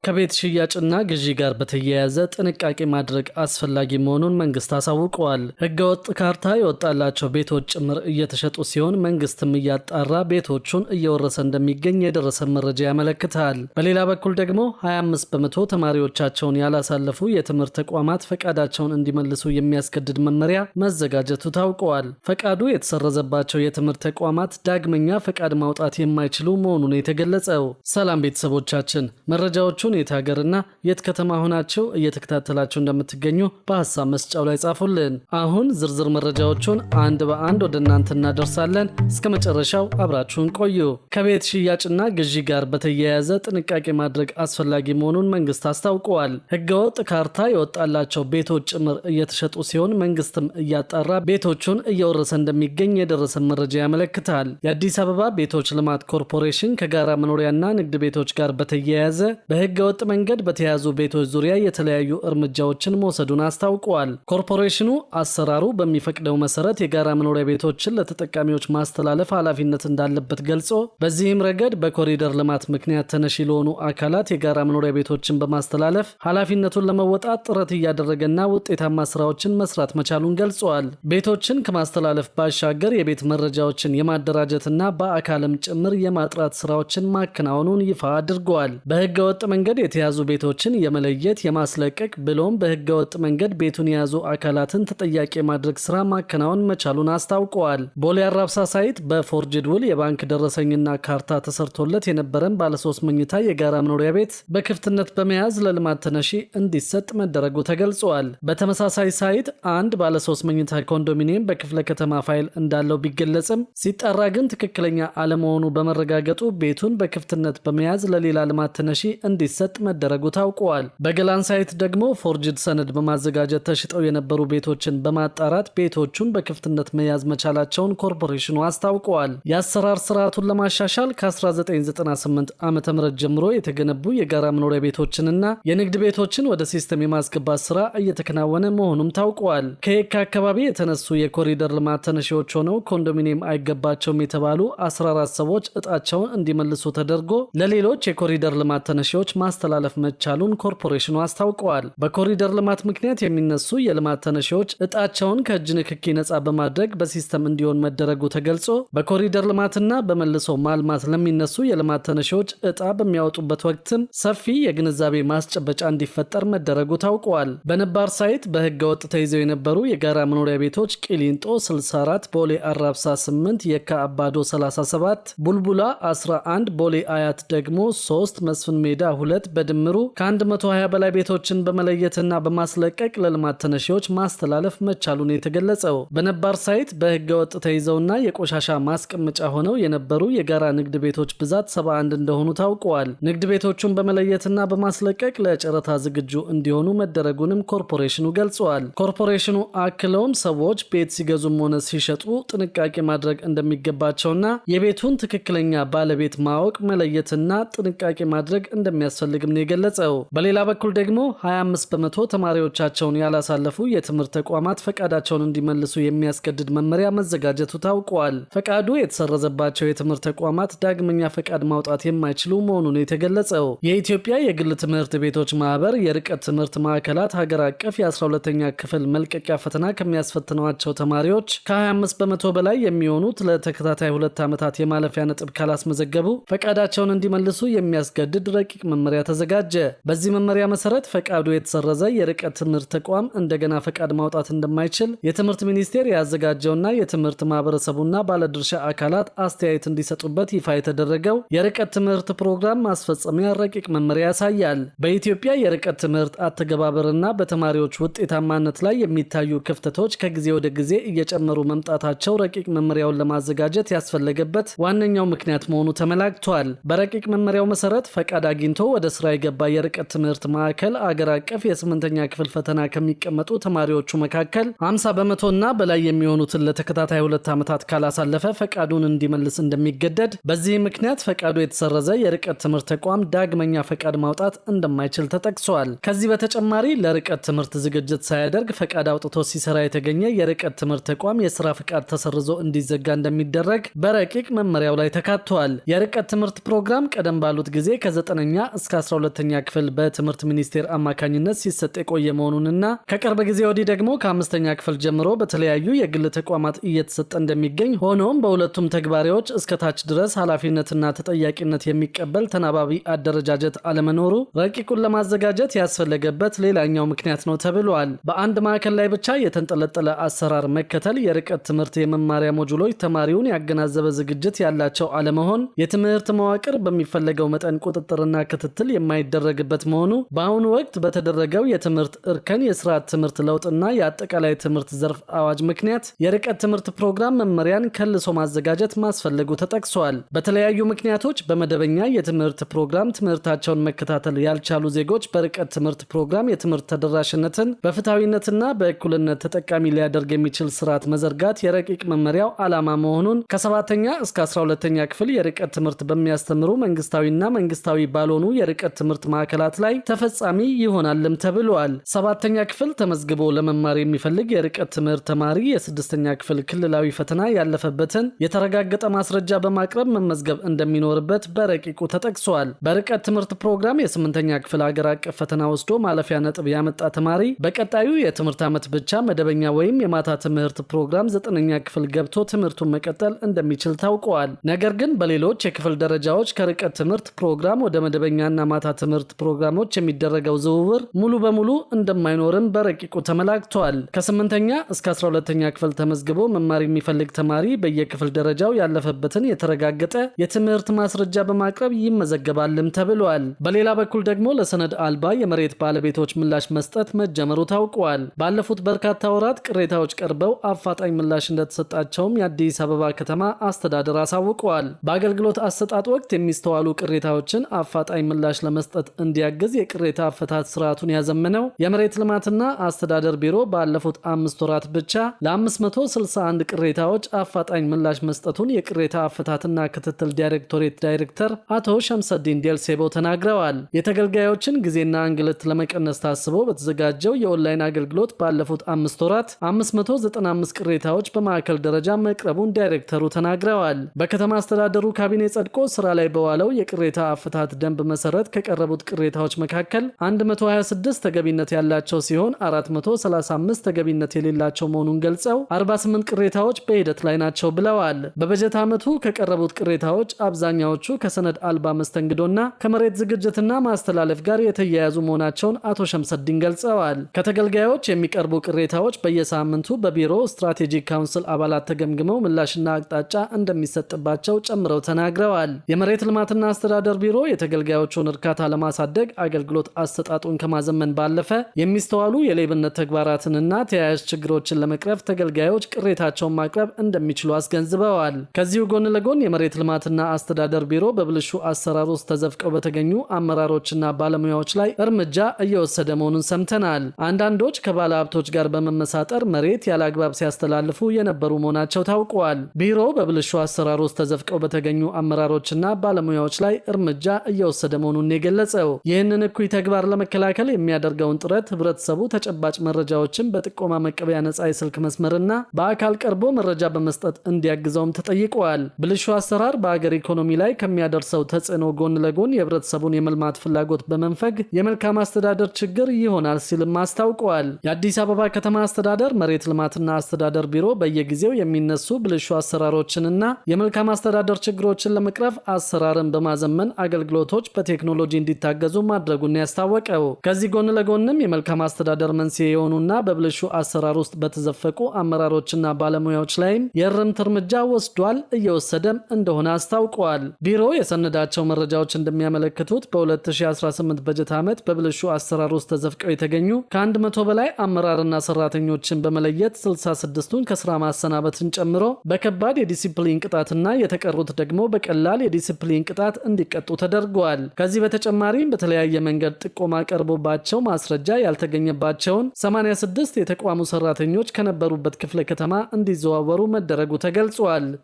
ከቤት ሽያጭና ግዢ ጋር በተያያዘ ጥንቃቄ ማድረግ አስፈላጊ መሆኑን መንግስት አሳውቀዋል። ህገወጥ ካርታ የወጣላቸው ቤቶች ጭምር እየተሸጡ ሲሆን መንግስትም እያጣራ ቤቶቹን እየወረሰ እንደሚገኝ የደረሰ መረጃ ያመለክታል። በሌላ በኩል ደግሞ 25 በመቶ ተማሪዎቻቸውን ያላሳለፉ የትምህርት ተቋማት ፈቃዳቸውን እንዲመልሱ የሚያስገድድ መመሪያ መዘጋጀቱ ታውቀዋል። ፈቃዱ የተሰረዘባቸው የትምህርት ተቋማት ዳግመኛ ፈቃድ ማውጣት የማይችሉ መሆኑን የተገለጸው። ሰላም ቤተሰቦቻችን፣ መረጃዎቹ የት ሀገርና የት ከተማ ሆናችሁ እየተከታተላችሁ እንደምትገኙ በሐሳብ መስጫው ላይ ጻፉልን። አሁን ዝርዝር መረጃዎቹን አንድ በአንድ ወደ እናንተ እናደርሳለን። እስከ መጨረሻው አብራችሁን ቆዩ። ከቤት ሽያጭና ግዢ ጋር በተያያዘ ጥንቃቄ ማድረግ አስፈላጊ መሆኑን መንግስት አስታውቀዋል። ህገወጥ ካርታ የወጣላቸው ቤቶች ጭምር እየተሸጡ ሲሆን መንግስትም እያጣራ ቤቶቹን እየወረሰ እንደሚገኝ የደረሰ መረጃ ያመለክታል። የአዲስ አበባ ቤቶች ልማት ኮርፖሬሽን ከጋራ መኖሪያና ንግድ ቤቶች ጋር በተያያዘ በህገ ወጥ መንገድ በተያዙ ቤቶች ዙሪያ የተለያዩ እርምጃዎችን መውሰዱን አስታውቀዋል። ኮርፖሬሽኑ አሰራሩ በሚፈቅደው መሰረት የጋራ መኖሪያ ቤቶችን ለተጠቃሚዎች ማስተላለፍ ኃላፊነት እንዳለበት ገልጾ በዚህም ረገድ በኮሪደር ልማት ምክንያት ተነሺ ለሆኑ አካላት የጋራ መኖሪያ ቤቶችን በማስተላለፍ ኃላፊነቱን ለመወጣት ጥረት እያደረገና ውጤታማ ስራዎችን መስራት መቻሉን ገልጸዋል። ቤቶችን ከማስተላለፍ ባሻገር የቤት መረጃዎችን የማደራጀትና በአካልም ጭምር የማጥራት ስራዎችን ማከናወኑን ይፋ አድርገዋል። በህገ ወጥ መንገድ የተያዙ ቤቶችን የመለየት የማስለቀቅ ብሎም በህገ ወጥ መንገድ ቤቱን የያዙ አካላትን ተጠያቂ ማድረግ ስራ ማከናወን መቻሉን አስታውቀዋል። ቦሌ አራብሳ ሳይት በፎርጅድ ውል የባንክ ደረሰኝና ካርታ ተሰርቶለት የነበረን ባለ 3 መኝታ የጋራ መኖሪያ ቤት በክፍትነት በመያዝ ለልማት ተነሺ እንዲሰጥ መደረጉ ተገልጿል። በተመሳሳይ ሳይት አንድ ባለ 3 መኝታ ኮንዶሚኒየም በክፍለ ከተማ ፋይል እንዳለው ቢገለጽም ሲጣራ ግን ትክክለኛ አለመሆኑ በመረጋገጡ ቤቱን በክፍትነት በመያዝ ለሌላ ልማት ተነሺ እንዲሰጥ መደረጉ ታውቀዋል። በገላን ሳይት ደግሞ ፎርጅድ ሰነድ በማዘጋጀት ተሽጠው የነበሩ ቤቶችን በማጣራት ቤቶቹን በክፍትነት መያዝ መቻላቸውን ኮርፖሬሽኑ አስታውቀዋል። የአሰራር ስርዓቱን ለማሻሻል ከ1998 ዓ.ም ጀምሮ የተገነቡ የጋራ መኖሪያ ቤቶችንና የንግድ ቤቶችን ወደ ሲስተም የማስገባት ስራ እየተከናወነ መሆኑም ታውቀዋል። ከየካ አካባቢ የተነሱ የኮሪደር ልማት ተነሺዎች ሆነው ኮንዶሚኒየም አይገባቸውም የተባሉ 14 ሰዎች እጣቸውን እንዲመልሱ ተደርጎ ለሌሎች የኮሪደር ልማት ተነሺዎች ማስተላለፍ መቻሉን ኮርፖሬሽኑ አስታውቀዋል። በኮሪደር ልማት ምክንያት የሚነሱ የልማት ተነሺዎች እጣቸውን ከእጅ ንክኪ ነጻ በማድረግ በሲስተም እንዲሆን መደረጉ ተገልጾ በኮሪደር ልማትና በመልሶ ማልማት ለሚነሱ የልማት ተነሺዎች እጣ በሚያወጡበት ወቅትም ሰፊ የግንዛቤ ማስጨበጫ እንዲፈጠር መደረጉ ታውቀዋል። በነባር ሳይት በህገ ወጥ ተይዘው የነበሩ የጋራ መኖሪያ ቤቶች ቂሊንጦ 64፣ ቦሌ አራብሳ 8፣ የካ አባዶ 37፣ ቡልቡላ 11፣ ቦሌ አያት ደግሞ 3፣ መስፍን ሜዳ 2 በድምሩ ከ120 በላይ ቤቶችን በመለየትና በማስለቀቅ ለልማት ተነሺዎች ማስተላለፍ መቻሉን የተገለጸው። በነባር ሳይት በህገ ወጥ ተይዘውና የቆሻሻ ማስቀመጫ ሆነው የነበሩ የጋራ ንግድ ቤቶች ብዛት 71 እንደሆኑ ታውቀዋል። ንግድ ቤቶቹን በመለየትና በማስለቀቅ ለጨረታ ዝግጁ እንዲሆኑ መደረጉንም ኮርፖሬሽኑ ገልጸዋል። ኮርፖሬሽኑ አክለውም ሰዎች ቤት ሲገዙም ሆነ ሲሸጡ ጥንቃቄ ማድረግ እንደሚገባቸውና የቤቱን ትክክለኛ ባለቤት ማወቅ መለየትና ጥንቃቄ ማድረግ እንደሚያስፈልግም ነው የገለጸው። በሌላ በኩል ደግሞ 25 በመቶ ተማሪዎቻቸውን ያላሳለፉ የትምህርት ተቋማት ፈቃዳቸውን እንዲመልሱ የሚያስገድድ መመሪያ መዘጋጀቱ ታውቋል። ፈቃዱ የተሰረዘባቸው የትምህርት ተቋማት ዳግመኛ ፈቃድ ማውጣት የማይችሉ መሆኑን የተገለጸው የኢትዮጵያ የግል ትምህርት ቤቶች ማህበር የርቀት ትምህርት ማዕከላት ሀገር አቀፍ የ12ኛ ክፍል መልቀቂያ ፈተና ከሚያስፈትኗቸው ተማሪዎች ከ25 በመቶ በላይ የሚሆኑት ለተከታታይ 2 ዓመታት የማለፊያ ነጥብ ካላስመዘገቡ ፈቃዳቸውን እንዲመልሱ የሚያስገድድ ረቂቅ መመሪያ ተዘጋጀ። በዚህ መመሪያ መሰረት ፈቃዱ የተሰረዘ የርቀት ትምህርት ተቋም እንደገና ፈቃድ ማውጣት እንደማይችል የትምህርት ሚኒስቴር ያዘጋጀውና የትምህርት ማህበረሰቡና ባለድርሻ አካላት አስተያየት እንዲሰጡበት ይፋ የተደረገው የርቀት ትምህርት ፕሮግራም ማስፈጸሚያ ረቂቅ መመሪያ ያሳያል። በኢትዮጵያ የርቀት ትምህርት አተገባበርና በተማሪዎች ውጤታማነት ላይ የሚታዩ ክፍተቶች ከጊዜ ወደ ጊዜ እየጨመሩ መምጣታቸው ረቂቅ መመሪያውን ለማዘጋጀት ያስፈለገበት ዋነኛው ምክንያት መሆኑ ተመላክቷል። በረቂቅ መመሪያው መሰረት ፈቃድ አግኝቶ ወደ ስራ የገባ የርቀት ትምህርት ማዕከል አገር አቀፍ የ8ኛ ክፍል ፈተና ከሚቀመጡ ተማሪዎቹ መካከል 50 በመቶና በላይ የሚሆኑትን ለተከታታይ 2 ዓመታት ካላሳለፈ ፈቃዱን እንዲመልስ እንደሚገደድ፣ በዚህ ምክንያት ፈቃዱ የተሰረዘ የርቀት ትምህርት ተቋም ዳግመኛ ፈቃድ ማውጣት እንደማይችል ተጠቅሷል። ከዚህ በተጨማሪ ለርቀት ትምህርት ዝግጅት ሳያደርግ ፈቃድ አውጥቶ ሲሰራ የተገኘ የርቀት ትምህርት ተቋም የስራ ፈቃድ ተሰርዞ እንዲዘጋ እንደሚደረግ በረቂቅ መመሪያው ላይ ተካቷል። የርቀት ትምህርት ፕሮግራም ቀደም ባሉት ጊዜ ከ9ኛ እስከ እስከ 12ኛ ክፍል በትምህርት ሚኒስቴር አማካኝነት ሲሰጥ የቆየ መሆኑንና ከቅርብ ጊዜ ወዲህ ደግሞ ከ5ኛ ክፍል ጀምሮ በተለያዩ የግል ተቋማት እየተሰጠ እንደሚገኝ፣ ሆኖም በሁለቱም ተግባሪዎች እስከ ታች ድረስ ኃላፊነትና ተጠያቂነት የሚቀበል ተናባቢ አደረጃጀት አለመኖሩ ረቂቁን ለማዘጋጀት ያስፈለገበት ሌላኛው ምክንያት ነው ተብሏል። በአንድ ማዕከል ላይ ብቻ የተንጠለጠለ አሰራር መከተል፣ የርቀት ትምህርት የመማሪያ ሞጁሎች ተማሪውን ያገናዘበ ዝግጅት ያላቸው አለመሆን፣ የትምህርት መዋቅር በሚፈለገው መጠን ቁጥጥርና ክትትል የማይደረግበት መሆኑ በአሁኑ ወቅት በተደረገው የትምህርት እርከን የስርዓት ትምህርት ለውጥና የአጠቃላይ ትምህርት ዘርፍ አዋጅ ምክንያት የርቀት ትምህርት ፕሮግራም መመሪያን ከልሶ ማዘጋጀት ማስፈለጉ ተጠቅሷል። በተለያዩ ምክንያቶች በመደበኛ የትምህርት ፕሮግራም ትምህርታቸውን መከታተል ያልቻሉ ዜጎች በርቀት ትምህርት ፕሮግራም የትምህርት ተደራሽነትን በፍትሐዊነትና በእኩልነት ተጠቃሚ ሊያደርግ የሚችል ስርዓት መዘርጋት የረቂቅ መመሪያው ዓላማ መሆኑን ከ7ኛ እስከ 12ኛ ክፍል የርቀት ትምህርት በሚያስተምሩ መንግስታዊና መንግስታዊ ባልሆኑ የርቀት ትምህርት ማዕከላት ላይ ተፈጻሚ ይሆናልም ተብሏል። 7ኛ ክፍል ተመዝግቦ ለመማር የሚፈልግ የርቀት ትምህርት ተማሪ የ6ኛ ክፍል ክልላዊ ፈተና ያለፈበትን የተረጋገጠ ማስረጃ በማቅረብ መመዝገብ እንደሚኖርበት በረቂቁ ተጠቅሷል። በርቀት ትምህርት ፕሮግራም የ8ኛ ክፍል ሀገር አቀፍ ፈተና ወስዶ ማለፊያ ነጥብ ያመጣ ተማሪ በቀጣዩ የትምህርት ዓመት ብቻ መደበኛ ወይም የማታ ትምህርት ፕሮግራም 9ኛ ክፍል ገብቶ ትምህርቱን መቀጠል እንደሚችል ታውቋል። ነገር ግን በሌሎች የክፍል ደረጃዎች ከርቀት ትምህርት ፕሮግራም ወደ መደበኛና ማታ ትምህርት ፕሮግራሞች የሚደረገው ዝውውር ሙሉ በሙሉ እንደማይኖርም በረቂቁ ተመላክቷል። ከ8ኛ እስከ 12ኛ ክፍል ተመዝግቦ መማር የሚፈልግ ተማሪ በየክፍል ደረጃው ያለፈበትን የተረጋገጠ የትምህርት ማስረጃ በማቅረብ ይመዘገባልም ተብሏል። በሌላ በኩል ደግሞ ለሰነድ አልባ የመሬት ባለቤቶች ምላሽ መስጠት መጀመሩ ታውቋል። ባለፉት በርካታ ወራት ቅሬታዎች ቀርበው አፋጣኝ ምላሽ እንደተሰጣቸውም የአዲስ አበባ ከተማ አስተዳደር አሳውቀዋል። በአገልግሎት አሰጣጥ ወቅት የሚስተዋሉ ቅሬታዎችን አፋጣኝ ምላሽ ለመስጠት እንዲያግዝ የቅሬታ አፈታት ስርዓቱን ያዘመነው የመሬት ልማትና አስተዳደር ቢሮ ባለፉት 5 ወራት ብቻ ለ561 ቅሬታዎች አፋጣኝ ምላሽ መስጠቱን የቅሬታ አፈታትና ክትትል ዳይሬክቶሬት ዳይሬክተር አቶ ሸምሰዲን ዴልሴቦ ተናግረዋል። የተገልጋዮችን ጊዜና እንግልት ለመቀነስ ታስቦ በተዘጋጀው የኦንላይን አገልግሎት ባለፉት 5 ወራት 595 ቅሬታዎች በማዕከል ደረጃ መቅረቡን ዳይሬክተሩ ተናግረዋል። በከተማ አስተዳደሩ ካቢኔ ጸድቆ ስራ ላይ በዋለው የቅሬታ አፈታት ደንብ መሰረት ከቀረቡት ቅሬታዎች መካከል 126 ተገቢነት ያላቸው ሲሆን 435 ተገቢነት የሌላቸው መሆኑን ገልጸው 48 ቅሬታዎች በሂደት ላይ ናቸው ብለዋል። በበጀት ዓመቱ ከቀረቡት ቅሬታዎች አብዛኛዎቹ ከሰነድ አልባ መስተንግዶና ከመሬት ዝግጅትና ማስተላለፍ ጋር የተያያዙ መሆናቸውን አቶ ሸምሰዲን ገልጸዋል። ከተገልጋዮች የሚቀርቡ ቅሬታዎች በየሳምንቱ በቢሮ ስትራቴጂክ ካውንስል አባላት ተገምግመው ምላሽና አቅጣጫ እንደሚሰጥባቸው ጨምረው ተናግረዋል። የመሬት ልማትና አስተዳደር ቢሮ የተገልጋዮቹን እርካታ ለማሳደግ አገልግሎት አሰጣጡን ከማዘመን ባለፈ የሚስተዋሉ የሌብነት ተግባራትንና ተያያዥ ችግሮችን ለመቅረፍ ተገልጋዮች ቅሬታቸውን ማቅረብ እንደሚችሉ አስገንዝበዋል። ከዚሁ ጎን ለጎን የመሬት ልማትና አስተዳደር ቢሮ በብልሹ አሰራር ውስጥ ተዘፍቀው በተገኙ አመራሮችና ባለሙያዎች ላይ እርምጃ እየወሰደ መሆኑን ሰምተናል። አንዳንዶች ከባለ ሀብቶች ጋር በመመሳጠር መሬት ያለ አግባብ ሲያስተላልፉ የነበሩ መሆናቸው ታውቋል። ቢሮው በብልሹ አሰራር ውስጥ ተዘፍቀው በተገኙ አመራሮችና ባለሙያዎች ላይ እርምጃ እየወሰደ መሆኑን የገለጸው ይህንን እኩይ ተግባር ለመከላከል የሚያደርገውን ጥረት ህብረተሰቡ ተጨባጭ መረጃዎችን በጥቆማ መቀበያ ነጻ የስልክ መስመርና በአካል ቀርቦ መረጃ በመስጠት እንዲያግዘውም ተጠይቀዋል። ብልሹ አሰራር በአገር ኢኮኖሚ ላይ ከሚያደርሰው ተጽዕኖ ጎን ለጎን የህብረተሰቡን የመልማት ፍላጎት በመንፈግ የመልካም አስተዳደር ችግር ይሆናል ሲልም አስታውቀዋል። የአዲስ አበባ ከተማ አስተዳደር መሬት ልማትና አስተዳደር ቢሮ በየጊዜው የሚነሱ ብልሹ አሰራሮችንና የመልካም አስተዳደር ችግሮችን ለመቅረፍ አሰራርን በማዘመን አገልግሎቶች በቴክኖሎጂ እንዲታገዙ ማድረጉን ያስታወቀው። ከዚህ ጎን ለጎንም የመልካም አስተዳደር መንስኤ የሆኑና በብልሹ አሰራር ውስጥ በተዘፈቁ አመራሮችና ባለሙያዎች ላይም የእርምት እርምጃ ወስዷል፣ እየወሰደም እንደሆነ አስታውቀዋል። ቢሮ የሰነዳቸው መረጃዎች እንደሚያመለክቱት በ2018 በጀት ዓመት በብልሹ አሰራር ውስጥ ተዘፍቀው የተገኙ ከ100 በላይ አመራርና ሰራተኞችን በመለየት 66ቱን ከስራ ማሰናበትን ጨምሮ በከባድ የዲሲፕሊን ቅጣትና የተቀሩት ደግሞ በቀላል የዲሲፕሊን ቅጣት እንዲቀጡ ተደርጓል። ከዚህ በተጨማሪም በተለያየ መንገድ ጥቆማ ቀርቦባቸው ማስረጃ ያልተገኘባቸውን 86 የተቋሙ ሰራተኞች ከነበሩበት ክፍለ ከተማ እንዲዘዋወሩ መደረጉ ተገልጿል።